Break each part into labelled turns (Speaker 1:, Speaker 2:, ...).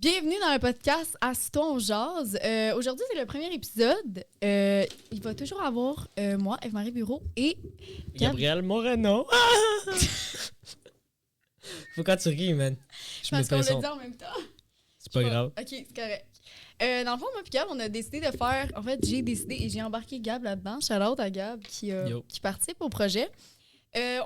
Speaker 1: Bienvenue dans le podcast Assis-toi, on jase. Aujourd'hui, c'est le premier épisode. Il va toujours avoir moi, Eve-Marie Bureau et
Speaker 2: Gabriel Moreno. Faut quand tu ris, man.
Speaker 1: Parce qu'on l'a dit en même temps.
Speaker 2: C'est pas grave.
Speaker 1: Ok, c'est correct. Dans le fond, moi et Gab, on a décidé de faire... En fait, j'ai décidé et j'ai embarqué Gab là-dedans. Shout-out à Gab qui participe au projet.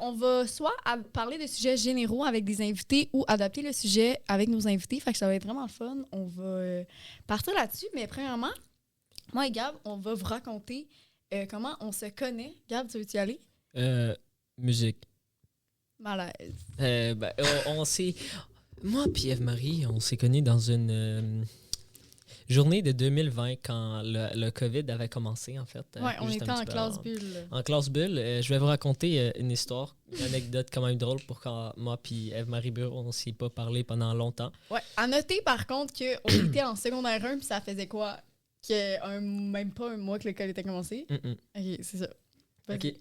Speaker 1: On va soit parler de sujets généraux avec des invités ou adapter le sujet avec nos invités. Fait que ça va être vraiment le fun. On va partir là-dessus. Mais premièrement, moi et Gab, on va vous raconter comment on se connaît. Gab, tu veux-tu y aller?
Speaker 2: Musique.
Speaker 1: Malaise.
Speaker 2: On s'est... Moi puis Eve-Marie, on s'est connus dans une journée de 2020 quand le COVID avait commencé, en fait.
Speaker 1: Ouais, on était en classe bulle.
Speaker 2: En classe bulle. Je vais vous raconter une histoire, une anecdote quand même drôle pour quand moi puis Eve-Marie Bureau, on s'est pas parlé pendant longtemps.
Speaker 1: Ouais, à noter par contre qu'on était en secondaire 1 puis ça faisait quoi? Même pas un mois que l'école était commencée? Ok, c'est ça.
Speaker 2: OK.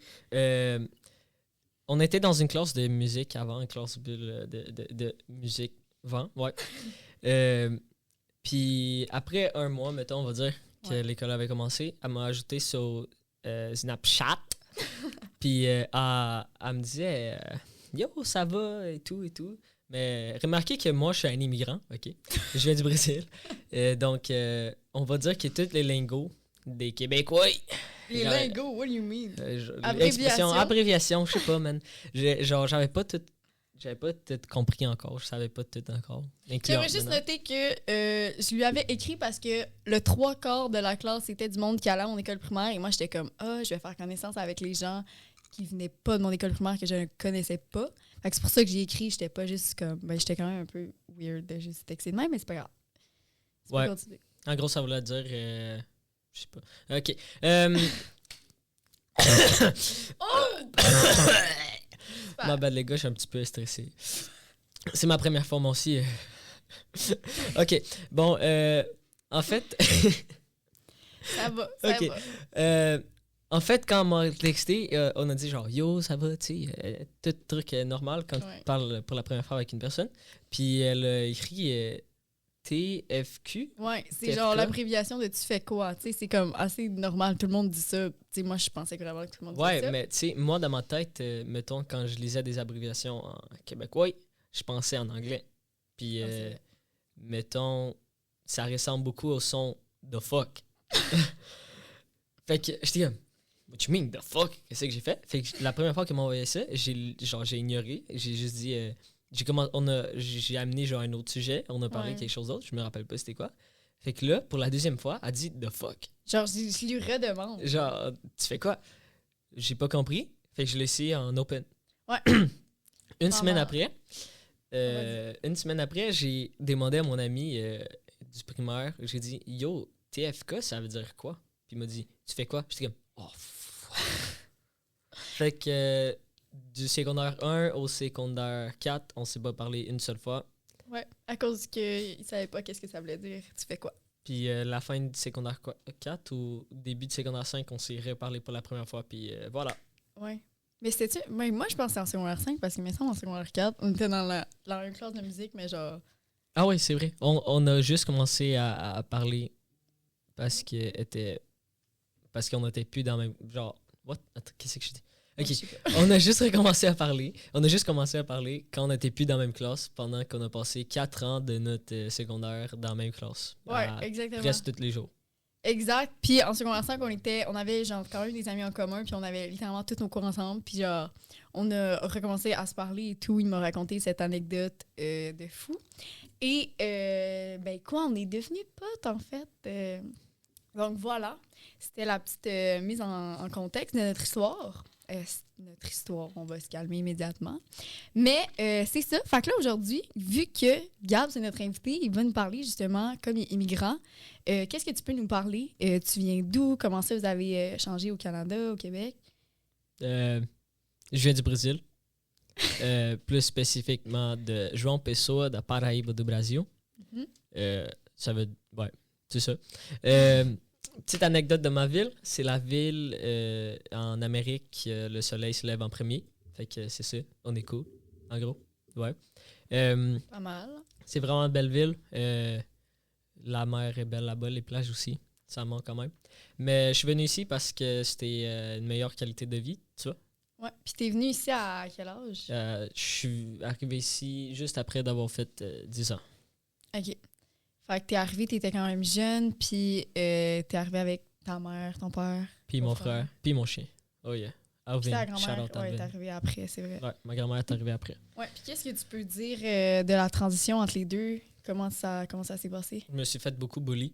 Speaker 2: On était dans une classe de musique avant, une classe bulle de musique vent, ouais. Puis après un mois, mettons, on va dire que l'école avait commencé, elle m'a ajouté sur Snapchat. Puis elle me disait Yo, ça va et tout et tout. Mais remarquez que moi, je suis un immigrant, OK? Je viens du Brésil. Donc, on va dire que tous les lingots des Québécois.
Speaker 1: Les lingots, what do you mean?
Speaker 2: Abréviation, je sais pas, man. J'avais pas tout compris encore. Je savais pas tout encore.
Speaker 1: J'aimerais juste noter que je lui avais écrit parce que le 3/4 de la classe, c'était du monde qui allait à mon école primaire. Et moi, j'étais comme, je vais faire connaissance avec les gens qui venaient pas de mon école primaire, que je ne connaissais pas. Fait que c'est pour ça que j'ai écrit. J'étais pas juste comme... j'étais quand même un peu weird de juste texter de même, mais c'est pas grave.
Speaker 2: Ouais. En gros, ça voulait dire... je sais pas. OK. Ma bad, les gars, je suis un petit peu stressé. C'est ma première fois, moi aussi. OK. Bon, en fait...
Speaker 1: ça va.
Speaker 2: En fait, quand on m'a texté, on a dit genre « Yo, ça va? » Tu sais, tout truc normal quand tu parles pour la première fois avec une personne. Puis elle a écrit... TFQ.
Speaker 1: Ouais, c'est TFK. Genre l'abréviation de tu fais quoi. Tu sais, c'est comme assez normal. Tout le monde dit ça. Tu sais, moi, je pensais vraiment que tout le monde disait ça.
Speaker 2: Ouais, mais tu sais, moi, dans ma tête, mettons, quand je lisais des abréviations en québécois, je pensais en anglais. Puis, mettons, ça ressemble beaucoup au son « the fuck ». Fait que j'étais comme « What you mean, the fuck ?» Qu'est-ce que j'ai fait? Fait que la première fois qu'elle m'a envoyé ça, j'ai ignoré. J'ai juste dit... j'ai amené genre un autre sujet, on a parlé de quelque chose d'autre, je me rappelle pas c'était quoi. Fait que là, pour la deuxième fois, elle dit the fuck.
Speaker 1: Genre, je lui redemande.
Speaker 2: Genre, tu fais quoi? J'ai pas compris. Fait que je l'ai essayé en open.
Speaker 1: Ouais.
Speaker 2: Une semaine après, j'ai demandé à mon ami du primaire, j'ai dit Yo, TFK, ça veut dire quoi? Puis il m'a dit Tu fais quoi? J'étais comme Oh fuck. Fait que du secondaire 1 au secondaire 4, on s'est pas parlé une seule fois.
Speaker 1: Ouais, à cause qu'il savait pas qu'est-ce que ça voulait dire. Tu fais quoi?
Speaker 2: Puis la fin du secondaire 4 ou début du secondaire 5, on s'est reparlé pour la première fois, puis voilà.
Speaker 1: Ouais. Mais c'était-tu... Mais moi, je pensais en secondaire 5 parce qu'il me semble en secondaire 4, on était dans la même classe de musique, mais genre...
Speaker 2: Ah oui, c'est vrai. On a juste commencé à parler parce qu'on n'était plus dans le même... Genre, what? Attends, qu'est-ce que je dis? OK. On a juste commencé à parler quand on n'était plus dans la même classe pendant qu'on a passé 4 ans de notre secondaire dans la même classe.
Speaker 1: Ouais, exactement.
Speaker 2: Presque tous les jours.
Speaker 1: Exact. Puis en secondaire 5, on avait genre quand même des amis en commun, puis on avait littéralement tous nos cours ensemble. Puis genre, on a recommencé à se parler et tout. Il m'a raconté cette anecdote de fou. Et on est devenus potes en fait. Donc voilà, c'était la petite mise en contexte de notre histoire. Notre histoire, on va se calmer immédiatement. Mais c'est ça. Fait que là, aujourd'hui, vu que Gab, c'est notre invité, il va nous parler justement comme immigrant. Qu'est-ce que tu peux nous parler? Tu viens d'où? Comment ça, vous avez changé au Canada, au Québec?
Speaker 2: Je viens du Brésil. Plus spécifiquement de João Pessoa, da Paraíba do Brasil. Ça veut... Ouais, c'est ça. Petite anecdote de ma ville, c'est la ville en Amérique, le soleil se lève en premier. Fait que c'est ça, on est cool, en gros. Ouais.
Speaker 1: Pas mal.
Speaker 2: C'est vraiment une belle ville. La mer est belle là-bas, les plages aussi. Ça manque quand même. Mais je suis venu ici parce que c'était une meilleure qualité de vie, tu vois.
Speaker 1: Ouais. Puis t'es venu ici à quel âge?
Speaker 2: Je suis arrivé ici juste après d'avoir fait 10 ans.
Speaker 1: OK. Fait que t'es arrivé, t'étais quand même jeune, puis t'es arrivé avec ta mère, ton père.
Speaker 2: Puis
Speaker 1: ton
Speaker 2: mon frère, puis mon chien. Oh yeah.
Speaker 1: Puis ta
Speaker 2: Alvin,
Speaker 1: grand-mère,
Speaker 2: shout-out
Speaker 1: ouais,
Speaker 2: Alvin.
Speaker 1: t'es arrivé après, c'est vrai.
Speaker 2: Ouais, ma grand-mère est arrivée après.
Speaker 1: Ouais, puis qu'est-ce que tu peux dire de la transition entre les deux? Comment ça s'est passé?
Speaker 2: Je me suis fait beaucoup bully.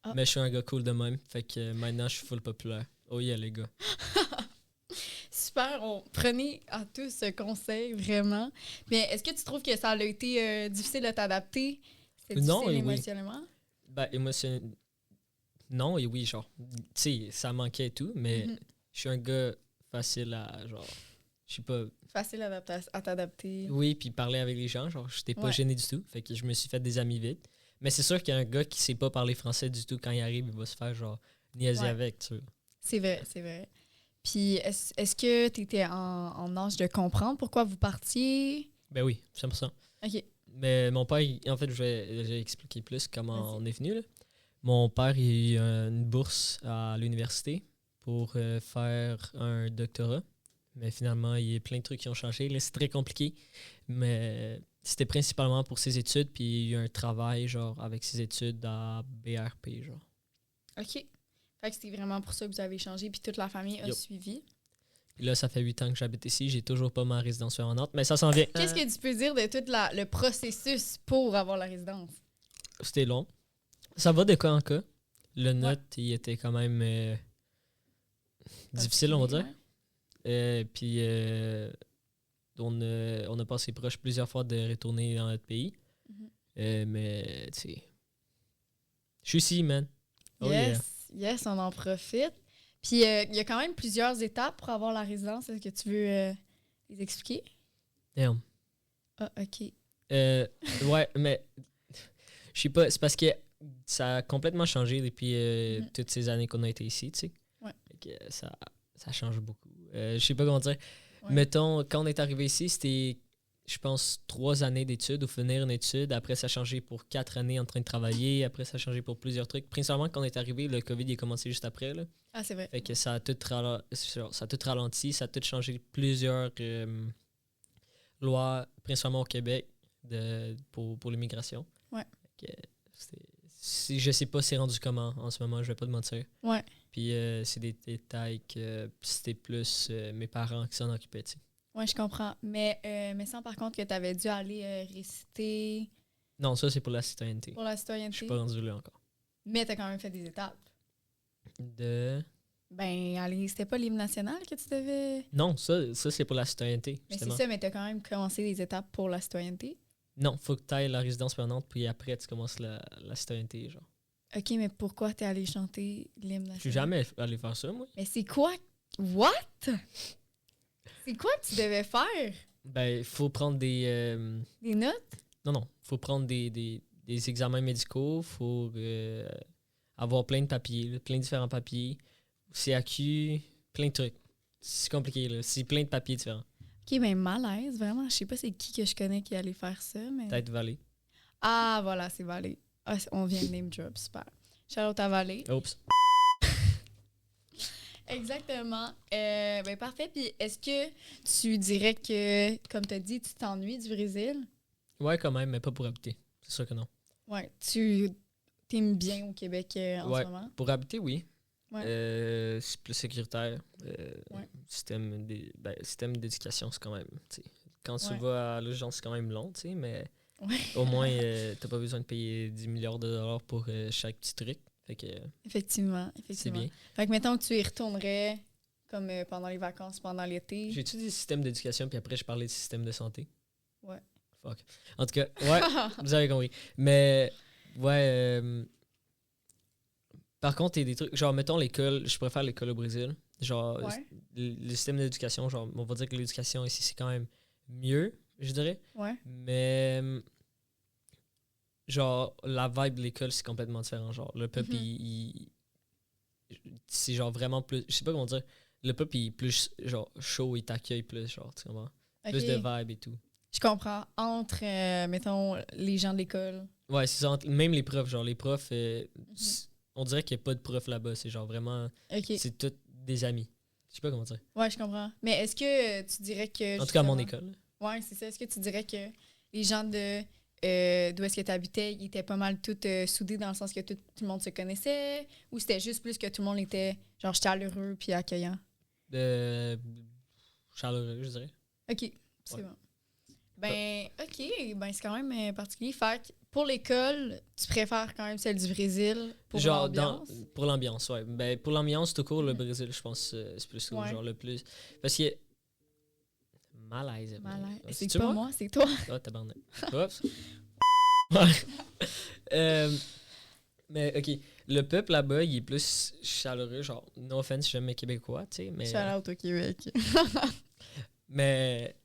Speaker 1: Ah.
Speaker 2: Mais je suis un gars cool de même. Fait que maintenant, je suis full populaire. Oh yeah, les gars.
Speaker 1: Super, prenez à tous ce conseil, vraiment. Mais est-ce que tu trouves que ça a été difficile de t'adapter? C'était
Speaker 2: Non
Speaker 1: difficile
Speaker 2: et oui.
Speaker 1: émotionnellement?
Speaker 2: Ben, non et oui, genre. Tu sais, ça manquait et tout, mais
Speaker 1: Mhm.
Speaker 2: je suis un gars facile à, genre. Je sais pas.
Speaker 1: Facile à t'adapter.
Speaker 2: Oui, puis parler avec les gens, genre, j'étais pas
Speaker 1: Ouais.
Speaker 2: gêné du tout. Fait que je me suis fait des amis vite. Mais c'est sûr qu'il y a un gars qui sait pas parler français du tout, quand il arrive, il va se faire, genre, niaiser
Speaker 1: Ouais.
Speaker 2: avec, tu vois.
Speaker 1: C'est vrai, c'est vrai. Puis est-ce que tu étais en âge de comprendre pourquoi vous partiez?
Speaker 2: Ben oui, 100%.
Speaker 1: OK.
Speaker 2: Mais mon père, en fait, je vais expliquer plus comment
Speaker 1: Vas-y.
Speaker 2: on est venu, là. Mon père, il a eu une bourse à l'université pour faire un doctorat. Mais finalement, il y a plein de trucs qui ont changé. Là, c'est très compliqué. Mais c'était principalement pour ses études. Puis il y a eu un travail, genre, avec ses études à BRP, genre.
Speaker 1: OK. Fait que c'était vraiment pour ça que vous avez changé, puis toute la famille a
Speaker 2: Yup.
Speaker 1: suivi.
Speaker 2: Puis là, ça fait 8 ans que j'habite ici. J'ai toujours pas ma résidence permanente. Mais ça s'en vient.
Speaker 1: Qu'est-ce que tu peux dire de tout le processus pour avoir la résidence?
Speaker 2: C'était long. Ça va de cas en cas. Le note, il était quand même difficile, on va dire. Puis on a passé proche plusieurs fois de retourner dans notre pays.
Speaker 1: Mhm.
Speaker 2: Mais, tu sais, je suis ici, man. Oh
Speaker 1: Yes, on en profite. Puis il y a quand même plusieurs étapes pour avoir la résidence. Est-ce que tu veux les expliquer?
Speaker 2: Damn.
Speaker 1: Ah, OK.
Speaker 2: Ouais, mais je sais pas, c'est parce que ça a complètement changé depuis
Speaker 1: Mhm.
Speaker 2: toutes ces années qu'on a été ici, tu sais.
Speaker 1: Ouais.
Speaker 2: Fait que ça change beaucoup. Je sais pas comment dire.
Speaker 1: Ouais.
Speaker 2: Mettons, quand on est arrivé ici, c'était, je pense, 3 années d'études ou finir une étude. Après, ça a changé pour 4 années en train de travailler. Après, ça a changé pour plusieurs trucs. Principalement, quand on est arrivé, le COVID il a commencé juste après, là.
Speaker 1: Ah, c'est vrai.
Speaker 2: Fait que ça a tout ralenti, ça a tout changé. Plusieurs lois, principalement au Québec, pour l'immigration.
Speaker 1: Ouais.
Speaker 2: Fait que je sais pas c'est rendu comment en ce moment, je vais pas te mentir.
Speaker 1: Ouais.
Speaker 2: Puis c'est des détails que c'était plus mes parents qui s'en occupaient, tu sais.
Speaker 1: Ouais, je comprends. Mais sans par contre que tu avais dû aller réciter
Speaker 2: Non, ça c'est pour la citoyenneté.
Speaker 1: pour la
Speaker 2: Je
Speaker 1: citoyenneté.
Speaker 2: suis pas rendu là encore.
Speaker 1: Mais tu as quand même fait des étapes.
Speaker 2: De...
Speaker 1: Ben, allez, c'était pas l'hymne national que tu devais.
Speaker 2: Non, ça c'est pour la citoyenneté,
Speaker 1: Mais c'est
Speaker 2: justement.
Speaker 1: ça, mais tu as quand même commencé des étapes pour la citoyenneté.
Speaker 2: Non, faut que tu ailles la résidence permanente, puis après tu commences la citoyenneté, genre.
Speaker 1: OK, mais pourquoi t'es allé chanter l'hymne national?
Speaker 2: Je suis jamais allé faire ça, moi.
Speaker 1: Mais c'est quoi? What? C'est quoi que tu devais faire?
Speaker 2: Ben, il faut prendre des...
Speaker 1: Des notes?
Speaker 2: Non, faut prendre des examens médicaux, faut avoir plein de papiers, là, plein de différents papiers. CAQ, plein de trucs. C'est compliqué, là. C'est plein de papiers différents.
Speaker 1: OK, mais malaise, vraiment. Je sais pas c'est qui que je connais qui allait faire ça, mais...
Speaker 2: Peut-être Vallée.
Speaker 1: Ah, voilà, c'est Valé. Ah, on vient de name drop, super. Shout-out à Valé.
Speaker 2: Oups.
Speaker 1: Exactement. Ben parfait. Puis est-ce que tu dirais que, comme tu as dit, tu t'ennuies du Brésil?
Speaker 2: Ouais, quand même, mais pas pour habiter. C'est sûr que non.
Speaker 1: Ouais. Tu t'aimes bien au Québec en
Speaker 2: Ouais.
Speaker 1: ce moment?
Speaker 2: Pour habiter, oui.
Speaker 1: Ouais.
Speaker 2: C'est plus sécuritaire.
Speaker 1: Ouais.
Speaker 2: Système d'éducation, c'est quand même... tu sais, quand tu
Speaker 1: Ouais.
Speaker 2: vas à l'urgence, c'est quand même long, tu sais, mais
Speaker 1: Ouais.
Speaker 2: au moins, t'as pas besoin de payer 10 milliards de dollars pour chaque petit truc. Fait que
Speaker 1: Effectivement.
Speaker 2: c'est bien.
Speaker 1: Fait que mettons que tu y retournerais comme pendant les vacances, pendant l'été.
Speaker 2: J'ai étudié le système d'éducation, puis après, je parlais du système de santé.
Speaker 1: Ouais.
Speaker 2: Fuck. En tout cas, ouais, vous avez compris. Mais, ouais. Par contre, il y a des trucs. Genre, mettons l'école, je préfère l'école au Brésil. Genre,
Speaker 1: Ouais.
Speaker 2: le système d'éducation, genre, on va dire que l'éducation ici, c'est quand même mieux, je dirais.
Speaker 1: Ouais.
Speaker 2: Mais, genre, la vibe de l'école, c'est complètement différent. Genre, le peuple,
Speaker 1: Mhm.
Speaker 2: c'est genre vraiment plus. Je sais pas comment dire. Le peuple, il est plus, genre, chaud, il t'accueille plus, genre, tu comprends? Plus
Speaker 1: Ok.
Speaker 2: de vibe et tout.
Speaker 1: Je comprends. Entre, mettons, les gens de l'école.
Speaker 2: Ouais, c'est ça. Même les profs, genre, les profs,
Speaker 1: Mhm.
Speaker 2: on dirait qu'il n'y a pas de profs là-bas. C'est genre vraiment,
Speaker 1: OK.
Speaker 2: c'est tous des amis. Je sais pas comment dire.
Speaker 1: Ouais, je comprends. Mais est-ce que tu dirais que.
Speaker 2: En tout cas, à mon
Speaker 1: justement-
Speaker 2: école.
Speaker 1: Ouais, c'est ça. Est-ce que tu dirais que les gens de d'où est-ce que tu habitais, ils étaient pas mal tous soudés dans le sens que tout le monde se connaissait? Ou c'était juste plus que tout le monde était genre chaleureux puis accueillant?
Speaker 2: De chaleureux, je dirais.
Speaker 1: OK, c'est
Speaker 2: Ouais.
Speaker 1: bon. Ben, OK, ben c'est quand même particulier. Fait que pour l'école, tu préfères quand même celle du Brésil pour
Speaker 2: Genre,
Speaker 1: l'ambiance?
Speaker 2: pour l'ambiance, ouais. Ben, pour l'ambiance, tout court, le
Speaker 1: Mhm.
Speaker 2: Brésil, je pense, c'est plus cool,
Speaker 1: Ouais.
Speaker 2: genre, le plus. Parce que. Malaise.
Speaker 1: Malaise.
Speaker 2: Ouais,
Speaker 1: C'est
Speaker 2: c'est-tu
Speaker 1: pas
Speaker 2: moi?
Speaker 1: moi, c'est toi.
Speaker 2: Ah, tabarnak. Oups. Ouais. Euh, mais, OK. Le peuple là-bas, il est plus chaleureux. Genre, no offense, j'aime les Québécois, tu sais. Mais,
Speaker 1: Shout out au Québec.
Speaker 2: mais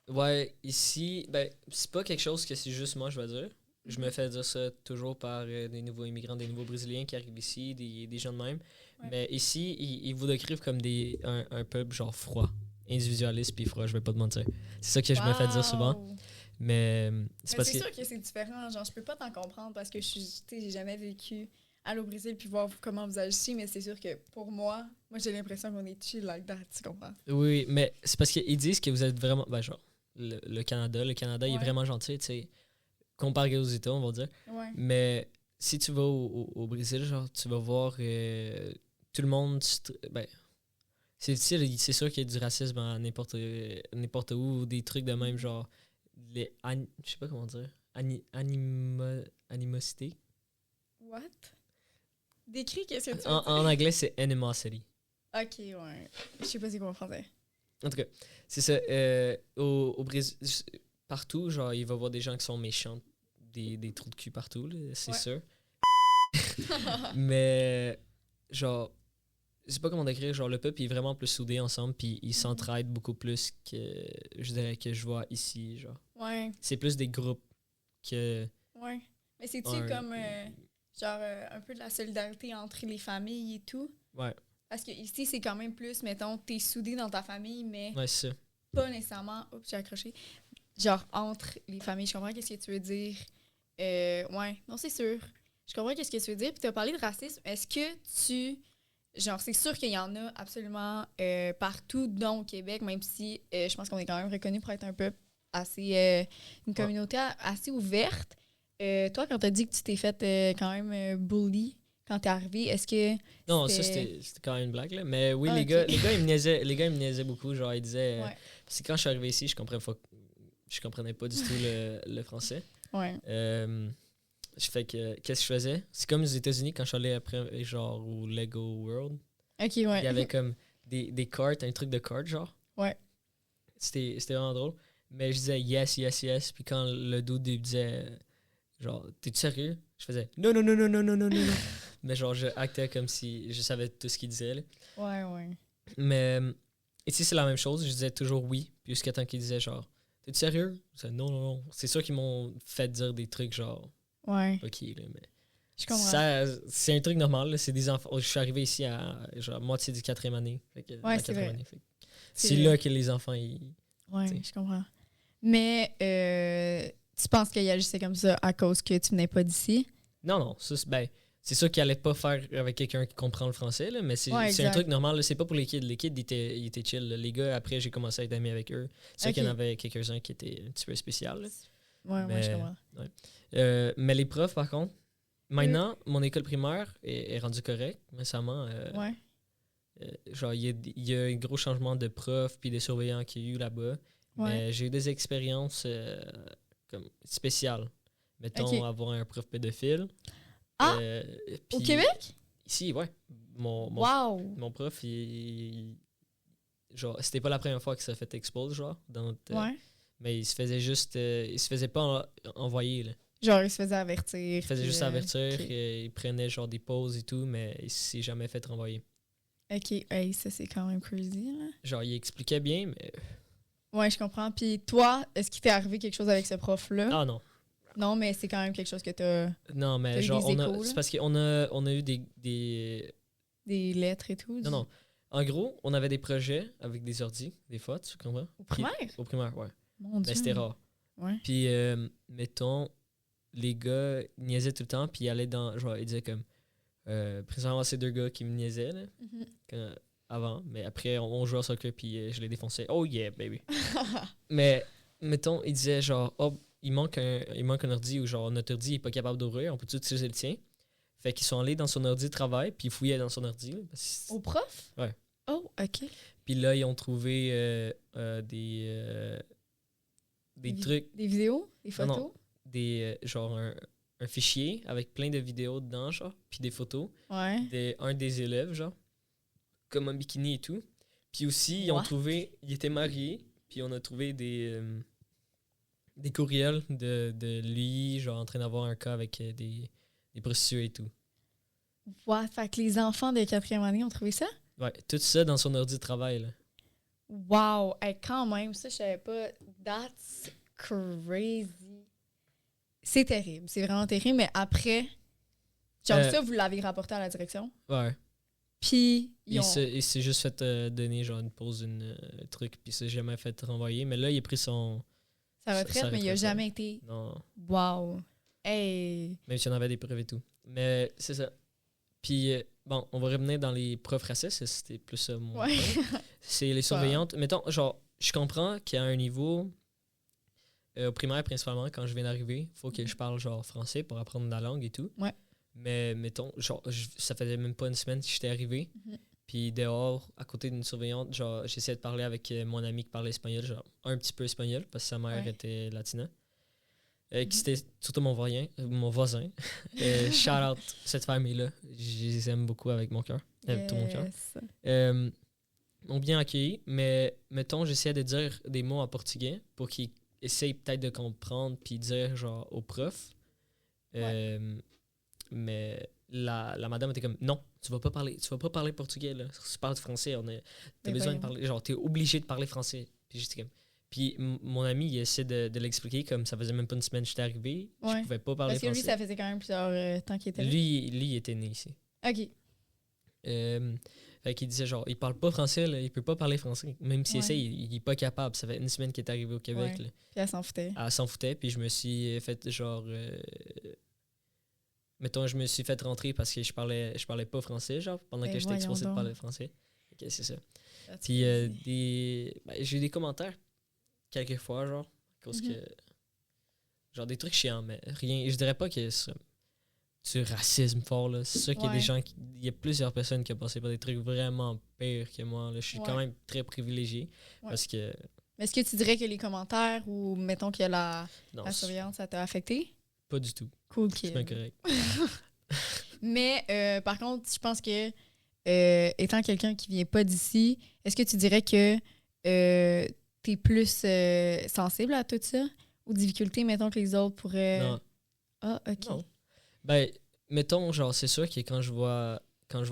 Speaker 2: ouais, ici, ben, c'est pas quelque chose que c'est juste moi, je vais dire. Je me fais dire ça toujours par des nouveaux immigrants, des nouveaux Brésiliens qui arrivent ici, des gens de même.
Speaker 1: Ouais.
Speaker 2: Mais ici, ils vous décrivent comme un peuple genre froid, individualiste puis froid, je vais pas te mentir. C'est ça que je me fais dire souvent.
Speaker 1: Wow.
Speaker 2: Mais c'est
Speaker 1: Mais
Speaker 2: parce
Speaker 1: c'est
Speaker 2: que.
Speaker 1: sûr que c'est différent. Genre, je peux pas t'en comprendre parce que tu sais, j'ai jamais vécu aller au Brésil puis voir comment vous agissez, mais c'est sûr que pour moi, j'ai l'impression qu'on est chill like that, tu comprends?
Speaker 2: Oui, mais c'est parce qu'ils disent que vous êtes vraiment. Ben, genre, le Canada, il est
Speaker 1: Ouais.
Speaker 2: vraiment gentil, tu sais. Comparé aux États, on va dire.
Speaker 1: Ouais.
Speaker 2: Mais si tu vas au Brésil, genre, tu vas voir tout le monde. Ben, c'est sûr qu'il y a du racisme à n'importe où, ou des trucs de même, genre. Je sais pas comment dire. Animosité.
Speaker 1: What? Décris qu'est-ce que tu veux
Speaker 2: En
Speaker 1: dire.
Speaker 2: anglais, c'est animosity.
Speaker 1: Ok, ouais. Je sais pas c'est quoi en français.
Speaker 2: En tout cas, c'est ça. Au Brésil, partout, genre, il va y avoir des gens qui sont méchants, des trous de cul partout, là, c'est
Speaker 1: Ouais.
Speaker 2: sûr. Mais, genre, je sais pas comment décrire, genre, le peuple est vraiment plus soudé ensemble, puis ils s'entraident beaucoup plus que, je dirais, que je vois ici, genre.
Speaker 1: Ouais,
Speaker 2: C'est plus des groupes que.
Speaker 1: ouais. Mais c'est-tu
Speaker 2: un-
Speaker 1: comme, genre, un peu de la solidarité entre les familles et tout?
Speaker 2: Ouais,
Speaker 1: Parce que ici, c'est quand même plus, mettons, t'es soudé dans ta famille, mais
Speaker 2: ouais, c'est ça.
Speaker 1: pas nécessairement. Oups, j'ai accroché. Genre, entre les familles. Je comprends qu'est-ce que tu veux dire. Ouais, non, c'est sûr. Je comprends qu'est-ce que tu veux dire. Puis tu as parlé de racisme. Est-ce que tu. Genre, c'est sûr qu'il y en a absolument partout, dont au Québec, même si je pense qu'on est quand même reconnu pour être un peuple assez. Une communauté assez ouverte. Toi, quand tu as dit que tu t'es fait quand même bully quand t'es arrivé, est-ce que.
Speaker 2: Non, ça, c'était quand même une blague, là. Mais oui,
Speaker 1: Ah,
Speaker 2: les
Speaker 1: ok.
Speaker 2: gars, ils me niaisaient beaucoup. Genre, ils disaient.
Speaker 1: Ouais.
Speaker 2: Parce que quand je suis arrivé ici, je comprenais pas du tout le français.
Speaker 1: Ouais.
Speaker 2: Fait que, qu'est-ce que je faisais? C'est comme aux États-Unis quand je suis allé après, genre, au Lego World.
Speaker 1: Ok, ouais.
Speaker 2: Il y avait comme des cartes, un truc de cartes, genre.
Speaker 1: Ouais.
Speaker 2: C'était vraiment drôle. Mais je disais yes, yes, yes. Puis quand le dude il disait, genre, t'es-tu sérieux? Je faisais non, non, non, non, non, non, non, non. Mais genre, je actais comme si je savais tout ce qu'il disait, là.
Speaker 1: Ouais, ouais.
Speaker 2: Mais ici, c'est la même chose. Je disais toujours oui. Puis jusqu'à temps qu'il disait, genre, t'es-tu sérieux? Je disais non, non, non. C'est sûr qu'ils m'ont fait dire des trucs, genre,
Speaker 1: Ouais.
Speaker 2: ok, là, mais.
Speaker 1: Je comprends.
Speaker 2: Ça, c'est un truc normal, là. C'est des enfants. Je suis arrivé ici à genre moitié du 4e année. Fait que, la
Speaker 1: c'est
Speaker 2: 4e
Speaker 1: vrai.
Speaker 2: année, fait que
Speaker 1: C'est
Speaker 2: c'est
Speaker 1: vrai.
Speaker 2: là que les enfants, ils.
Speaker 1: Ouais,
Speaker 2: t'sais.
Speaker 1: je comprends. Mais tu penses qu'il agissait comme ça à cause que tu venais pas d'ici?
Speaker 2: Non, non. Ça, c'est sûr qu'ils allaient pas faire avec quelqu'un qui comprend le français, là, mais c'est
Speaker 1: Ouais,
Speaker 2: c'est un
Speaker 1: exact.
Speaker 2: truc normal. Là. C'est pas pour les kids. Les kids, ils étaient chill. Là. Les gars, après, j'ai commencé à être ami avec eux. C'est sûr qu'il y en
Speaker 1: Ok.
Speaker 2: avait quelques-uns qui étaient un petit peu spéciaux. Là.
Speaker 1: Ouais,
Speaker 2: Mais-
Speaker 1: je comprends.
Speaker 2: Mais les profs, par contre, maintenant, mon école primaire est rendue correcte récemment.
Speaker 1: Ouais.
Speaker 2: Genre, il y a un gros changement de profs puis de surveillants qu'il y a eu là-bas.
Speaker 1: Ouais.
Speaker 2: Mais j'ai eu des expériences comme spéciales. Mettons,
Speaker 1: Ok.
Speaker 2: avoir un prof pédophile.
Speaker 1: Ah! Au
Speaker 2: puis-
Speaker 1: Québec?
Speaker 2: Ici, ouais. Mon
Speaker 1: Wow!
Speaker 2: prof, genre, c'était pas la première fois que ça fait expose, genre.
Speaker 1: Ouais.
Speaker 2: Mais il se faisait juste. Il se faisait pas envoyer, là.
Speaker 1: Genre, il se faisait avertir.
Speaker 2: Il faisait
Speaker 1: puis,
Speaker 2: juste avertir.
Speaker 1: ok.
Speaker 2: Il prenait genre des pauses et tout, mais il s'est jamais fait renvoyer.
Speaker 1: Ok, hey, ça c'est quand même crazy, là.
Speaker 2: Genre, il expliquait bien, mais.
Speaker 1: Ouais, je comprends. Puis toi, est-ce qu'il t'est arrivé quelque chose avec ce prof-là?
Speaker 2: Ah non.
Speaker 1: Non, mais c'est quand même quelque chose que t'as.
Speaker 2: Non, mais
Speaker 1: T'as eu
Speaker 2: genre,
Speaker 1: des échos, là?
Speaker 2: c'est parce qu'on a eu des.
Speaker 1: Des lettres et tout.
Speaker 2: Non. En gros, on avait des projets avec des ordis, des fois, tu comprends?
Speaker 1: Au primaire?
Speaker 2: Au primaire, ouais.
Speaker 1: Mon
Speaker 2: Ben,
Speaker 1: Dieu.
Speaker 2: c'était rare.
Speaker 1: Ouais.
Speaker 2: Puis, mettons, les gars ils niaisaient tout le temps, puis ils allaient dans. Genre, ils disaient comme. Présentement, c'est 2 gars qui me niaisaient, là,
Speaker 1: Mhm.
Speaker 2: avant, mais après, on jouait au soccer, puis je les défonçais. Oh yeah, baby. Mais, mettons, ils disaient genre, oh, il manque un ordi, ou genre, notre ordi est pas capable d'ouvrir, on peut-tu utiliser le tien? Fait qu'ils sont allés dans son ordi de travail, puis ils fouillaient dans son ordi. Là,
Speaker 1: Au prof?
Speaker 2: Ouais.
Speaker 1: Oh, OK.
Speaker 2: Puis là, ils ont trouvé des trucs,
Speaker 1: Des vidéos? Des
Speaker 2: non,
Speaker 1: photos?
Speaker 2: non, genre un fichier avec plein de vidéos dedans, genre, puis des photos.
Speaker 1: Ouais.
Speaker 2: Un des élèves, genre, comme un bikini et tout. Puis aussi, ils ont
Speaker 1: What?
Speaker 2: trouvé, il était marié, puis on a trouvé des courriels de lui, genre, en train d'avoir un cas avec des prostituées et tout.
Speaker 1: What? Fait que les enfants de 4e année ont trouvé ça?
Speaker 2: Ouais, tout ça dans son ordi de travail, là.
Speaker 1: Wow! Hey, quand même, ça, je savais pas. That's crazy. C'est terrible. C'est vraiment terrible, mais après, genre ça, vous l'avez rapporté à la direction.
Speaker 2: Ouais.
Speaker 1: Puis,
Speaker 2: Il s'est juste fait donner, genre, une pause, truc, puis il s'est jamais fait renvoyer. Mais là, il a pris sa
Speaker 1: retraite, mais il a
Speaker 2: retraite,
Speaker 1: jamais
Speaker 2: ouais.
Speaker 1: été.
Speaker 2: Non.
Speaker 1: Wow! Hey!
Speaker 2: Même si on avait des preuves et tout. Mais c'est ça. Puis, bon, on va revenir dans les profs racistes. C'était plus ça, mon
Speaker 1: Ouais.
Speaker 2: point. C'est les surveillantes. Mettons, genre, je comprends qu'à un niveau, au primaire principalement, quand je viens d'arriver, il faut que je parle, genre, français pour apprendre la langue et tout.
Speaker 1: Ouais.
Speaker 2: Mais, mettons, genre, ça faisait même pas une semaine que j'étais arrivé.
Speaker 1: Mhm.
Speaker 2: Puis, dehors, à côté d'une surveillante, genre, j'essayais de parler avec mon ami qui parlait espagnol, genre, un petit peu espagnol, parce que sa mère
Speaker 1: Ouais.
Speaker 2: était latina. Qui c'était surtout mon voisin. Shout out cette famille-là. Je les aime beaucoup avec mon cœur. Tout mon cœur.
Speaker 1: Yes.
Speaker 2: M'ont bien accueilli, mais mettons, j'essayais de dire des mots en portugais pour qu'ils essayent peut-être de comprendre puis dire genre au prof. Mais la madame était comme non, tu vas pas parler portugais là. Si tu parles français, t'as besoin de parler, genre t'es obligé de parler français. Puis j'étais comme. Puis mon ami, il essaie de l'expliquer comme ça faisait même pas une semaine que j'étais arrivé.
Speaker 1: Ouais.
Speaker 2: Je pouvais pas parler
Speaker 1: Parce que
Speaker 2: français.
Speaker 1: lui, ça faisait quand même plusieurs temps qu'il était là.
Speaker 2: Lui, il était né ici.
Speaker 1: OK.
Speaker 2: Fait qu'il disait genre, il parle pas français, là, il peut pas parler français. Même s'il
Speaker 1: Ouais.
Speaker 2: essaie, il est pas capable. Ça fait une semaine qu'il est arrivé au Québec.
Speaker 1: Ouais.
Speaker 2: Là.
Speaker 1: Puis elle s'en foutait.
Speaker 2: Elle s'en foutait, puis je me suis fait genre. Mettons, je me suis fait rentrer parce que je parlais pas français, genre, pendant que j'étais exposé de parler français. Ok, c'est ça.
Speaker 1: That's
Speaker 2: Puis
Speaker 1: crazy.
Speaker 2: j'ai eu des commentaires, quelquefois, genre, à cause que. Genre des trucs chiants, mais rien. Je dirais pas que c'est du racisme fort, là. C'est sûr qu'il y a des gens il y a plusieurs personnes qui ont passé par des trucs vraiment pires que moi, là. Je suis quand même très privilégié. Parce que.
Speaker 1: Mais est-ce que tu dirais que les commentaires ou, mettons, que la surveillance, ça t'a affecté?
Speaker 2: Pas du tout.
Speaker 1: Cool kid.
Speaker 2: C'est bien correct.
Speaker 1: Mais par contre, je pense que étant quelqu'un qui vient pas d'ici, est-ce que tu dirais que t'es plus sensible à tout ça? Aux difficultés, mettons, que les autres pourraient...
Speaker 2: Non.
Speaker 1: Ah, OK.
Speaker 2: Non. Ben, mettons, genre, c'est sûr que quand je vois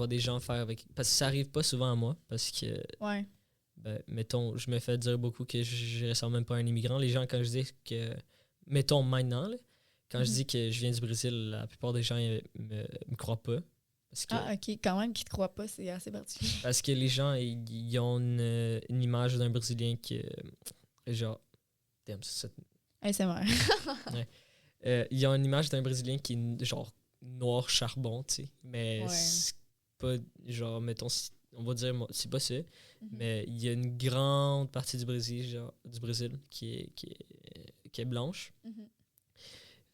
Speaker 2: des gens faire avec... Parce que ça arrive pas souvent à moi, parce que...
Speaker 1: Ouais.
Speaker 2: Ben, mettons, je me fais dire beaucoup que je ressemble même pas à un immigrant. Les gens, quand je dis que... Mettons, maintenant, là, quand je dis que je viens du Brésil, la plupart des gens me croient pas. Parce que,
Speaker 1: Ah, OK. Quand même, qu'ils te croient pas, c'est assez particulier.
Speaker 2: parce que les gens, ils ont une image d'un Brésilien qui... genre... Damn, c'est ça.
Speaker 1: ASMR.
Speaker 2: Ils ont une image d'un Brésilien qui est genre noir charbon, tu sais. Mais c'est pas, genre, mettons, on va dire, c'est pas ça. Mais il y a une grande partie du Brésil, qui est blanche.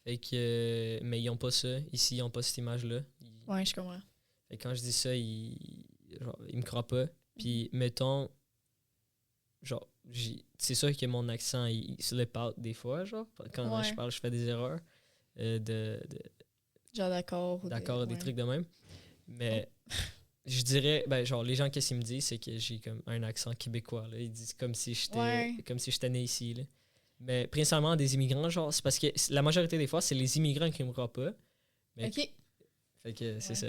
Speaker 2: Fait que, mais ils ont pas ça. Ici, ils ont pas cette image-là.
Speaker 1: Ouais, je comprends.
Speaker 2: Et quand je dis ça, ils me croient pas. Puis, mettons, genre, c'est sûr que mon accent, il se le parle des fois, genre. Quand je parle, je fais des erreurs.
Speaker 1: Genre d'accord.
Speaker 2: Des trucs de même. Mais je dirais, ben, genre, les gens, qu'est-ce qu'ils me disent, c'est que j'ai comme un accent québécois, là. Ils disent comme si j'étais né ici, là. Mais principalement des immigrants, genre, c'est parce que la majorité des fois, c'est les immigrants qui me croient pas. Mais
Speaker 1: OK.
Speaker 2: Fait que c'est ça.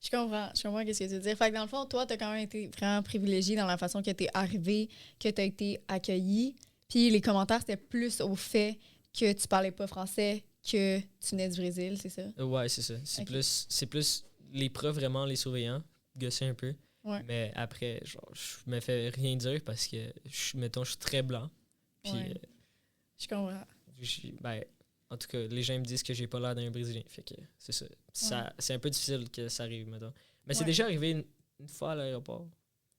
Speaker 1: Je comprends ce que tu veux dire. Fait que dans le fond, toi, t'as quand même été vraiment privilégié dans la façon que t'es arrivé, que t'as été accueilli. Puis les commentaires, c'était plus au fait que tu parlais pas français, que tu venais du Brésil, c'est ça?
Speaker 2: Ouais, c'est ça. C'est plus les profs, vraiment, les surveillants, gosser un peu.
Speaker 1: Ouais.
Speaker 2: Mais après, genre, je me fais rien dire parce que, mettons, je suis très blanc. Puis
Speaker 1: Je comprends.
Speaker 2: Ben, en tout cas, les gens me disent que j'ai pas l'air d'un Brésilien. Fait que c'est ça. C'est un peu difficile que ça arrive, maintenant. Mais c'est déjà arrivé une fois à l'aéroport.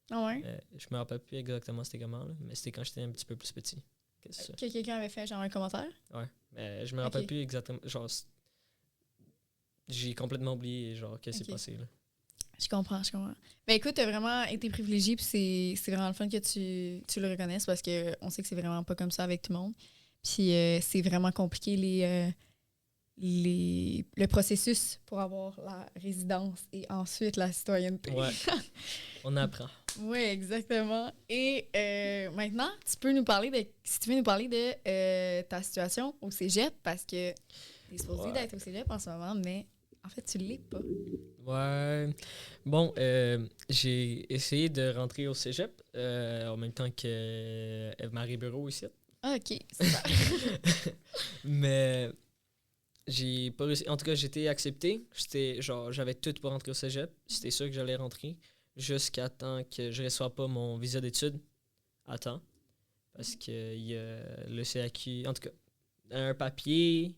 Speaker 1: Ah ouais?
Speaker 2: Je me rappelle plus exactement c'était comment, là, mais c'était quand j'étais un petit peu plus petit.
Speaker 1: Que quelqu'un avait fait genre un commentaire?
Speaker 2: Ouais. Mais je me rappelle plus exactement. Genre, j'ai complètement oublié genre qu'est-ce qui s'est passé, là.
Speaker 1: Je comprends. Ben écoute, t'as vraiment été privilégié, puis c'est vraiment le fun que tu le reconnaisses parce qu'on sait que c'est vraiment pas comme ça avec tout le monde. Puis c'est vraiment compliqué le processus pour avoir la résidence et ensuite la citoyenneté.
Speaker 2: Ouais, on apprend.
Speaker 1: Oui, exactement. Et maintenant, si tu veux nous parler de ta situation au cégep, parce que t'es supposé d'être au cégep en ce moment, mais en fait, tu l'es pas.
Speaker 2: Ouais. Bon, j'ai essayé de rentrer au cégep en même temps que Eve-Marie Bureau ici.
Speaker 1: Ah, OK, super.
Speaker 2: Mais j'ai pas réussi. En tout cas, j'ai été accepté. J'avais tout pour rentrer au cégep. C'était sûr que j'allais rentrer jusqu'à temps que je reçoive pas mon visa d'études à temps. Parce que il y a le CAQ. En tout cas, un papier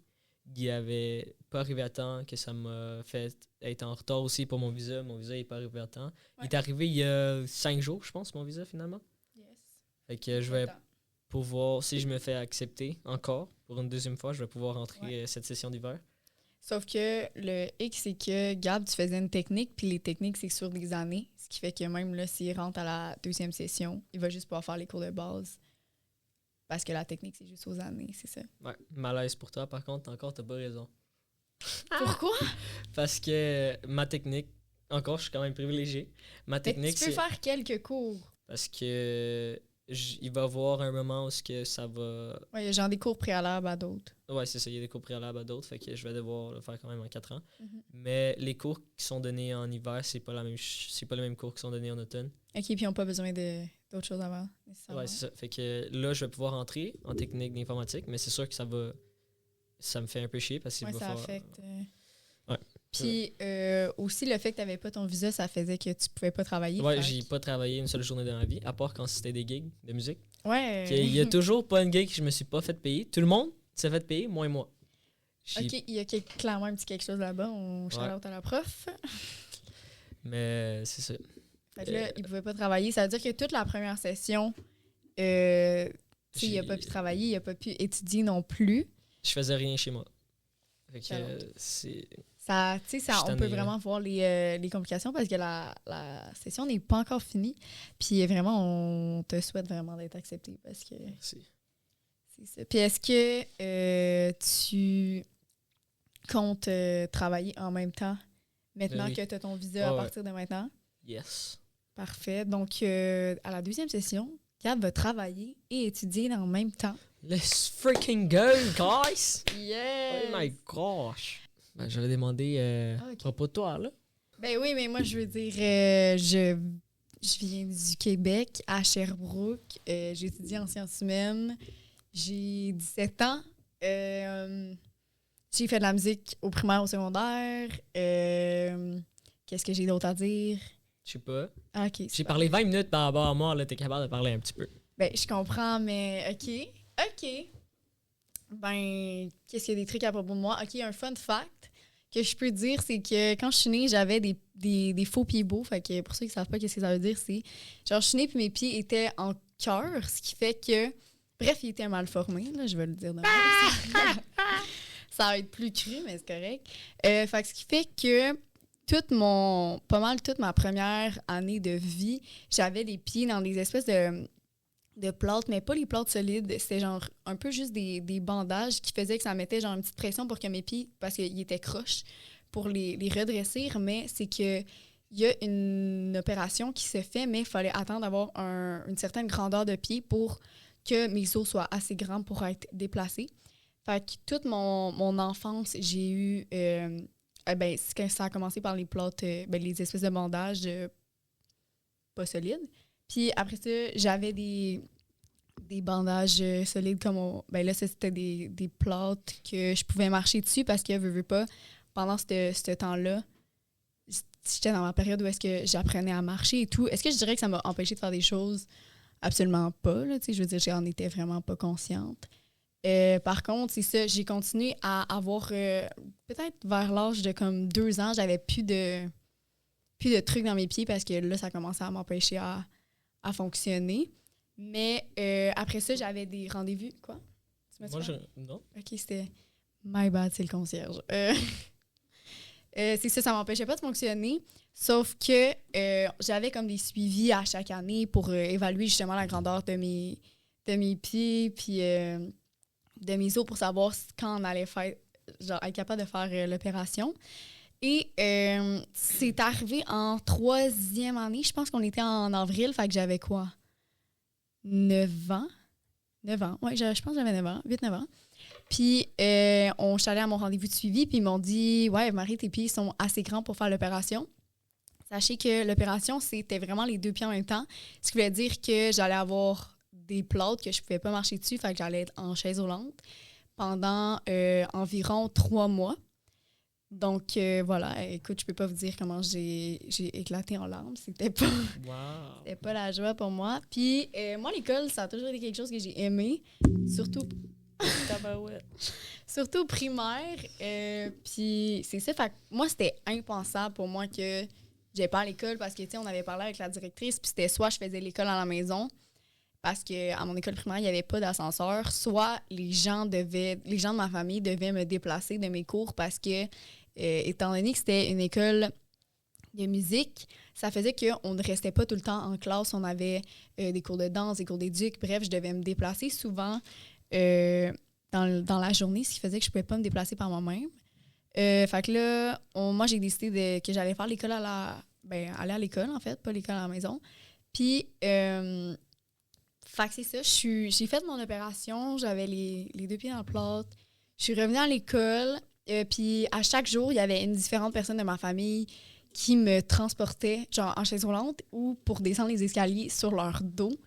Speaker 2: qui avait pas arrivé à temps, que ça m'a fait être en retard aussi pour mon visa. Mon visa n'est pas arrivé à temps. Ouais. Il est arrivé il y a 5 jours, je pense, mon visa, finalement.
Speaker 1: Yes.
Speaker 2: Fait que je vais pouvoir, si je me fais accepter encore pour une deuxième fois, je vais pouvoir rentrer cette session d'hiver.
Speaker 1: Sauf que le X, c'est que, Gab, tu faisais une technique, puis les techniques, c'est sur des années. Ce qui fait que même là, s'il rentre à la deuxième session, il va juste pouvoir faire les cours de base. Parce que la technique, c'est juste aux années, c'est ça.
Speaker 2: Ouais, malaise pour toi, par contre, t'as pas raison.
Speaker 1: Pourquoi?
Speaker 2: Parce que ma technique, encore, je suis quand même privilégié. Ma technique,
Speaker 1: tu peux faire quelques cours.
Speaker 2: Parce que il va y avoir un moment où ça va...
Speaker 1: Ouais, il y a genre des cours préalables à d'autres.
Speaker 2: Ouais, c'est ça, il y a des cours préalables à d'autres, fait que je vais devoir le faire quand même en 4 ans.
Speaker 1: Mm-hmm.
Speaker 2: Mais les cours qui sont donnés en hiver, c'est pas les mêmes cours qui sont donnés en automne.
Speaker 1: OK, puis ils n'ont pas besoin d'autres choses avant, nécessairement.
Speaker 2: Ouais, c'est ça. Fait que là, je vais pouvoir entrer en technique d'informatique, mais c'est sûr que ça me fait un peu chier parce qu'il va
Speaker 1: ça
Speaker 2: faire...
Speaker 1: affecte.
Speaker 2: Ouais.
Speaker 1: Puis aussi, le fait que tu n'avais pas ton visa, ça faisait que tu pouvais pas travailler.
Speaker 2: Ouais, j'ai pas travaillé une seule journée dans ma vie, à part quand c'était des gigs de musique.
Speaker 1: Ouais.
Speaker 2: Il y a toujours pas une gig que je me suis pas fait payer. Tout le monde s'est fait payer, moi et moi.
Speaker 1: OK, il y a clairement un petit quelque chose là-bas. On shout-out à la prof.
Speaker 2: Mais c'est ça.
Speaker 1: Fait que là, il pouvait pas travailler. Ça veut dire que toute la première session, il a pas pu travailler, il a pas pu étudier non plus.
Speaker 2: Je faisais rien chez moi. Fait que c'est...
Speaker 1: Ça, on peut vraiment voir les complications parce que la session n'est pas encore finie. Puis vraiment, on te souhaite vraiment d'être accepté parce que...
Speaker 2: Merci.
Speaker 1: C'est ça. Puis est-ce que tu comptes travailler en même temps maintenant que tu as ton visa à partir de maintenant?
Speaker 2: Yes.
Speaker 1: Parfait. Donc, à la deuxième session, Gab va travailler et étudier en même temps.
Speaker 2: Let's freaking go, guys!
Speaker 1: Yes!
Speaker 2: Oh my gosh! Ben, j'allais demander à propos de toi, là.
Speaker 1: Ben oui, mais moi, je veux dire, je viens du Québec, à Sherbrooke. J'étudie en sciences humaines. J'ai 17 ans. J'ai fait de la musique au primaire, au secondaire. Qu'est-ce que j'ai d'autre à dire?
Speaker 2: Je sais pas.
Speaker 1: Ah, OK.
Speaker 2: J'ai parlé 20 minutes par rapport à moi, là, t'es capable de parler un petit peu.
Speaker 1: Ben, je comprends, mais OK. Ben, qu'est-ce qu'il y a des trucs à propos de moi? OK, un fun fact que je peux dire, c'est que quand je suis née, j'avais des faux pieds beaux. Fait que pour ceux qui ne savent pas qu'est-ce que ça veut dire, c'est genre, je suis née puis mes pieds étaient en cœur, ce qui fait que... Bref, ils étaient mal formés, là, je vais le dire de même. Ça va être plus cru, mais c'est correct. Fait que ce qui fait que pas mal toute ma première année de vie, j'avais les pieds dans des espèces de plâtre, mais pas les plâtres solides. C'était genre un peu juste des bandages qui faisaient que ça mettait genre une petite pression pour que mes pieds, parce qu'ils étaient croches, pour les redresser. Mais c'est que il y a une opération qui se fait, mais il fallait attendre d'avoir une certaine grandeur de pied pour que mes os soient assez grands pour être déplacés. Fait que toute mon enfance, j'ai eu... ça a commencé par les plâtres, les espèces de bandages pas solides. Puis après ça, j'avais des bandages solides comme... là, c'était des plâtres que je pouvais marcher dessus parce que, veux pas, pendant ce temps-là, j'étais dans ma période où est-ce que j'apprenais à marcher et tout. Est-ce que je dirais que ça m'a empêché de faire des choses? Absolument pas. Là, je veux dire, j'en étais vraiment pas consciente. Par contre, c'est ça, j'ai continué à avoir, peut-être vers l'âge de comme 2 ans, j'avais plus de trucs dans mes pieds parce que là, ça commençait à m'empêcher à fonctionner. Mais après ça, j'avais des rendez-vous. Quoi? Tu m'as dit
Speaker 2: Non.
Speaker 1: OK, c'était my bad, c'est le concierge. C'est ça, ça m'empêchait pas de fonctionner. Sauf que j'avais comme des suivis à chaque année pour évaluer justement la grandeur de mes pieds puis de mes os pour savoir quand on allait faire, genre, être capable de faire l'opération. Et c'est arrivé en 3e année. Je pense qu'on était en avril, fait que j'avais quoi? 9 ans? 9 ans, oui, je pense que j'avais 9 ans, 8-9 ans. Puis, je suis allée à mon rendez-vous de suivi, puis ils m'ont dit « Ouais, Marie, tes pieds sont assez grands pour faire l'opération. » Sachez que l'opération, c'était vraiment les 2 pieds en même temps, ce qui voulait dire que j'allais avoir des plâtres que je pouvais pas marcher dessus, fait que j'allais être en chaise roulante pendant environ 3 mois. Donc, voilà, écoute, je peux pas vous dire comment j'ai éclaté en larmes. C'était pas la joie pour moi. Puis, moi, l'école, ça a toujours été quelque chose que j'ai aimé, surtout primaire. Puis, c'est ça, fait que moi, c'était impensable pour moi que j'aille pas à l'école parce que, tu sais, on avait parlé avec la directrice, puis c'était soit je faisais l'école à la maison, parce qu'à mon école primaire, il n'y avait pas d'ascenseur, soit les gens de ma famille devaient me déplacer de mes cours parce que, étant donné que c'était une école de musique, ça faisait qu'on ne restait pas tout le temps en classe. On avait des cours de danse, des cours d'éduc. Bref, je devais me déplacer souvent dans la journée, ce qui faisait que je ne pouvais pas me déplacer par moi-même. Fait que là, moi, j'ai décidé que j'allais faire l'école aller à l'école, en fait, pas l'école à la maison. Puis, fait que c'est ça, j'ai fait mon opération, j'avais les 2 pieds dans le plâtre. Je suis revenue à l'école, puis à chaque jour, il y avait une différente personne de ma famille qui me transportait, genre en chaise roulante ou pour descendre les escaliers sur leur dos.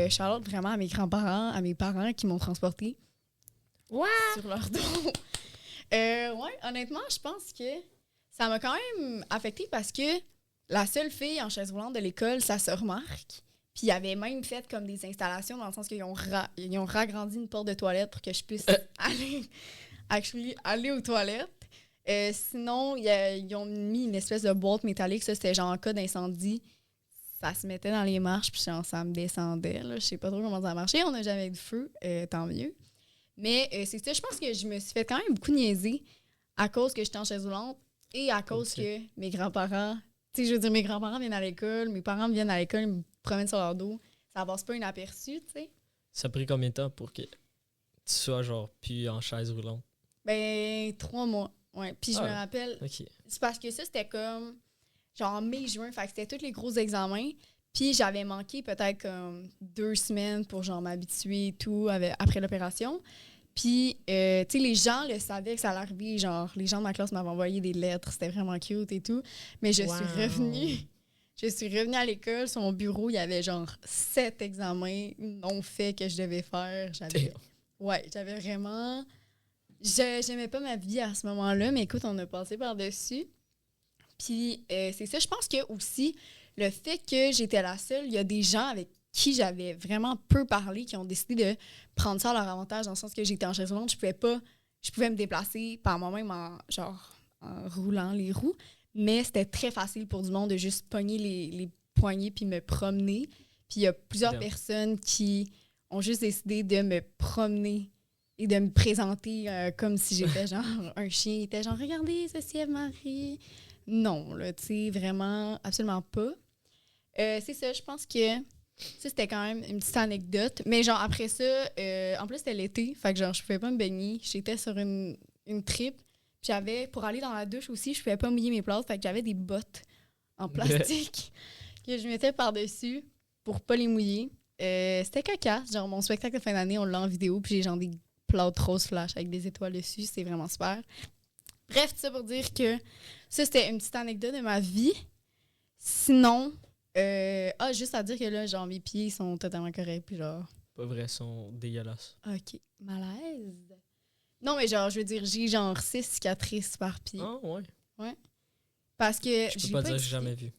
Speaker 1: Charlotte, vraiment, à mes grands-parents, à mes parents qui m'ont transportée sur leur dos. Ouais, honnêtement, je pense que ça m'a quand même affectée parce que la seule fille en chaise roulante de l'école, ça se remarque. Puis ils avaient même fait comme des installations dans le sens qu'ils ont ragrandi une porte de toilette pour que je puisse aller aux toilettes. Sinon, ils ont mis une espèce de boîte métallique. Ça, c'était genre en cas d'incendie. Ça se mettait dans les marches, puis genre, ça me descendait. Là. Je sais pas trop comment ça a marché. On n'a jamais eu de feu, tant mieux. Mais c'est ça, je pense que je me suis fait quand même beaucoup niaiser à cause que j'étais en chaise roulante et à cause que mes grands-parents... Tu sais, je veux dire, mes grands-parents viennent à l'école, mes parents viennent à l'école, ils me promènent sur leur dos. Ça passe pas inaperçu, tu sais.
Speaker 2: Ça a pris combien de temps pour que tu sois, genre, plus en chaise roulante?
Speaker 1: 3 mois. Ouais. Puis je me rappelle...
Speaker 2: Okay.
Speaker 1: C'est parce que ça, c'était comme... Genre mai-juin, fait que c'était tous les gros examens. Puis j'avais manqué peut-être comme 2 semaines pour genre m'habituer et tout après l'opération. Puis, tu sais, les gens le savaient que ça allait arriver. Genre, les gens de ma classe m'avaient envoyé des lettres. C'était vraiment cute et tout. Mais je suis revenue à l'école. Sur mon bureau, il y avait genre 7 examens non faits que je devais faire. J'avais vraiment... J'aimais pas ma vie à ce moment-là, mais écoute, on a passé par-dessus. Puis, c'est ça. Je pense que aussi, le fait que j'étais la seule, il y a des gens avec qui j'avais vraiment peu parlé, qui ont décidé de prendre ça à leur avantage, dans le sens que j'étais en chaise roulante, je pouvais me déplacer par moi-même en roulant les roues, mais c'était très facile pour du monde de juste pogner les poignets puis me promener. Puis il y a plusieurs personnes qui ont juste décidé de me promener et de me présenter comme si j'étais genre un chien. Ils étaient genre « Regardez, ceci est Marie ». Non, là, tu sais, vraiment, absolument pas. C'est ça, je pense que ça, c'était quand même une petite anecdote. Mais genre, après ça, en plus, c'était l'été, fait que genre, je pouvais pas me baigner. J'étais sur une trip. Puis pour aller dans la douche aussi, je pouvais pas mouiller mes plâtres, fait que j'avais des bottes en plastique que je mettais par-dessus pour pas les mouiller. C'était cocasse. Genre, mon spectacle de fin d'année, on l'a en vidéo, puis j'ai genre des plâtres rose flash avec des étoiles dessus. C'est vraiment super. Bref, tout ça pour dire que ça, c'était une petite anecdote de ma vie. Sinon, juste à dire que là, genre, mes pieds sont totalement corrects, puis genre...
Speaker 2: Pas vrai, sont dégueulasses.
Speaker 1: OK. Malaise. Non, mais genre, je veux dire, j'ai genre 6 cicatrices par pied.
Speaker 2: Ah, ouais.
Speaker 1: Ouais. Parce que...
Speaker 2: Je peux pas dire que j'ai jamais vu.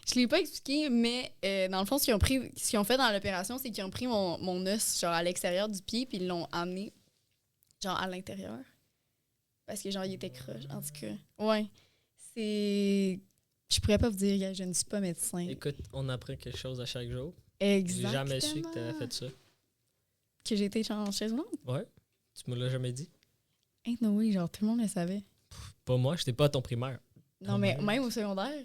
Speaker 1: Je l'ai pas expliqué, mais dans le fond, ce qu'ils ont fait dans l'opération, c'est qu'ils ont pris mon os genre à l'extérieur du pied puis ils l'ont amené genre à l'intérieur. Parce que genre il était croche, en tout cas. Ouais. C'est... Je pourrais pas vous dire, gars, je ne suis pas médecin.
Speaker 2: Écoute, on apprend quelque chose à chaque jour.
Speaker 1: Exactement.
Speaker 2: J'ai jamais su que t'avais fait ça.
Speaker 1: Que j'ai été en chaise roulante?
Speaker 2: Ouais. Tu me l'as jamais dit.
Speaker 1: Ain't no way, genre tout le monde le savait.
Speaker 2: Pas moi, j'étais pas à ton primaire.
Speaker 1: Non, mais même au secondaire.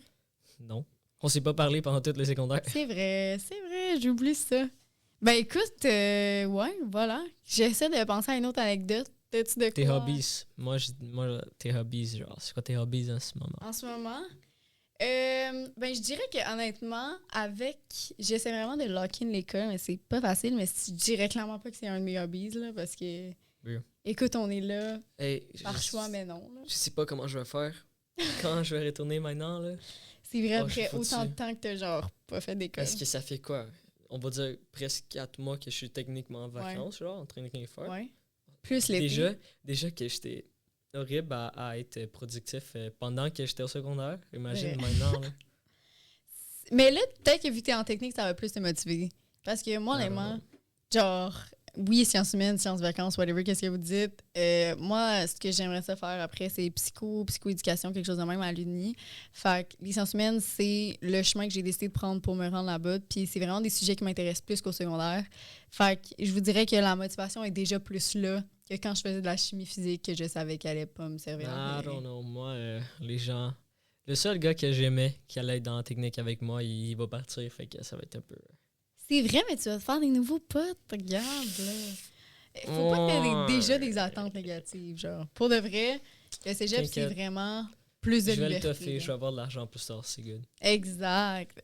Speaker 2: Non. On s'est pas parlé pendant toutes les secondaires.
Speaker 1: C'est vrai, j'oublie ça. Ben écoute, ouais, voilà. J'essaie de penser à une autre anecdote. T'as-tu de quoi?
Speaker 2: Tes hobbies. Moi, tes hobbies, genre, c'est quoi tes hobbies en ce moment?
Speaker 1: En ce moment? Ben je dirais que honnêtement, j'essaie vraiment de lock in l'école, mais c'est pas facile, mais je dirais clairement pas que c'est un de mes hobbies, là, parce que...
Speaker 2: Oui.
Speaker 1: Écoute, on est là
Speaker 2: Hey,
Speaker 1: par choix, mais non. Là.
Speaker 2: Je sais pas comment je vais faire. Quand je vais retourner maintenant, là.
Speaker 1: C'est vrai,
Speaker 2: Oh, je suis
Speaker 1: après autant de
Speaker 2: foutu.
Speaker 1: temps que t'as genre pas fait d'école.
Speaker 2: Parce que ça fait quoi? On va dire presque 4 mois que je suis techniquement en vacances, genre, en train de rien faire.
Speaker 1: Ouais. Plus l'été.
Speaker 2: Déjà que j'étais horrible à être productif pendant que j'étais au secondaire. Imagine
Speaker 1: Ouais.
Speaker 2: maintenant, là.
Speaker 1: Mais là, peut-être que vu que t'es en technique, ça va plus te motiver. Parce que moi,
Speaker 2: I don't
Speaker 1: honnêtement,
Speaker 2: know.
Speaker 1: genre, oui, sciences humaines, sciences vacances, whatever, qu'est-ce que vous dites. Moi, ce que j'aimerais ça faire après, c'est psychoéducation, quelque chose de même à l'Uni. Fait que les sciences humaines, c'est le chemin que j'ai décidé de prendre pour me rendre là-bas. Puis c'est vraiment des sujets qui m'intéressent plus qu'au secondaire. Fait que je vous dirais que la motivation est déjà plus là que quand je faisais de la chimie physique, que je savais qu'elle allait pas me servir.
Speaker 2: I don't know. Moi, les gens... Le seul gars que j'aimais qui allait être dans la technique avec moi, il va partir, fait que ça va être un peu...
Speaker 1: C'est vrai, mais tu vas te faire des nouveaux potes, regarde, là. Faut pas que t'aies déjà des attentes négatives, genre. Pour de vrai, le cégep, c'est
Speaker 2: T'inquiète.
Speaker 1: vraiment plus de
Speaker 2: Je vais le
Speaker 1: liberté.
Speaker 2: toffer,
Speaker 1: là.
Speaker 2: je vais avoir de l'argent plus tard, c'est good.
Speaker 1: Exact.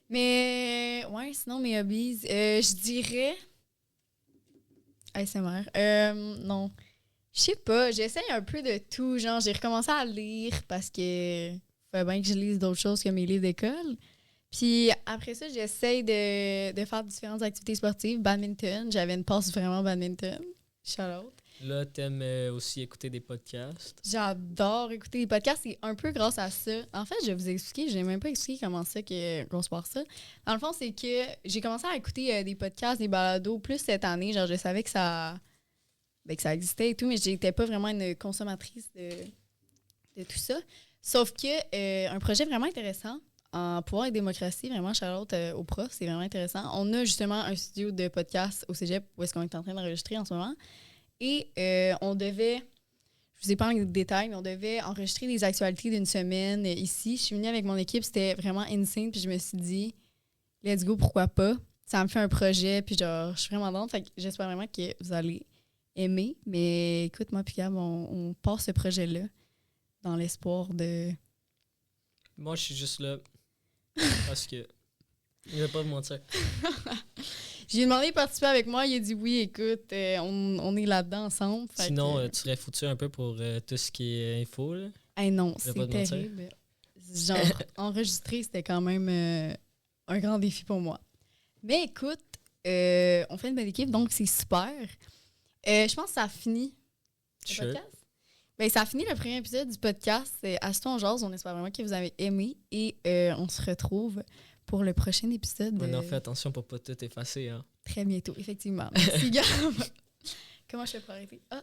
Speaker 1: Mais, ouais, sinon, mes hobbies, je dirais... ASMR. Non. Je sais pas, j'essaye un peu de tout. Genre, j'ai recommencé à lire parce que faut bien que je lise d'autres choses que mes livres d'école. Puis après ça, j'essaye de faire différentes activités sportives. Badminton, j'avais une passe vraiment badminton. Shout out.
Speaker 2: Là, t'aimes aussi écouter des podcasts.
Speaker 1: J'adore écouter des podcasts. C'est un peu grâce à ça. En fait, je vais vous expliquer. Je n'ai même pas expliqué comment ça qu'on se passe ça. Dans le fond, c'est que j'ai commencé à écouter des podcasts, des balados plus cette année. Genre, je savais que ça existait et tout, mais j'étais pas vraiment une consommatrice de tout ça. Sauf que un projet vraiment intéressant en pouvoir et démocratie, vraiment, shout-out aux profs, c'est vraiment intéressant. On a justement un studio de podcast au cégep où est-ce qu'on est en train d'enregistrer en ce moment. Et on devait, je vous ai pas les détails, mais on devait enregistrer des actualités d'une semaine ici. Je suis venue avec mon équipe, c'était vraiment insane, puis je me suis dit, let's go, pourquoi pas? Ça me fait un projet, puis genre, je suis vraiment contente. Fait que j'espère vraiment que vous allez aimer. Mais écoute, moi, puis Gab, on part ce projet-là dans l'espoir de...
Speaker 2: Moi, je suis juste là parce que... Je vais pas vous mentir.
Speaker 1: J'ai demandé de participer avec moi, il a dit oui, écoute, on est là-dedans ensemble. Fait
Speaker 2: Sinon,
Speaker 1: que...
Speaker 2: tu serais foutu un peu pour tout ce qui est info, là.
Speaker 1: Hey non,
Speaker 2: Je vais
Speaker 1: c'est
Speaker 2: pas te mentir.
Speaker 1: terrible. Genre, enregistrer, c'était quand même un grand défi pour moi. Mais écoute, on fait une belle équipe, donc c'est super. Je pense que ça a fini le
Speaker 2: Sure.
Speaker 1: podcast. Ben, ça a fini le premier épisode du podcast. Assis-toi en jase. On espère vraiment que vous avez aimé. Et on se retrouve pour le prochain épisode
Speaker 2: Maintenant, fais attention pour pas tout effacer, hein.
Speaker 1: très bientôt, effectivement. Merci, Gab. Comment je fais pour arrêter? Ah.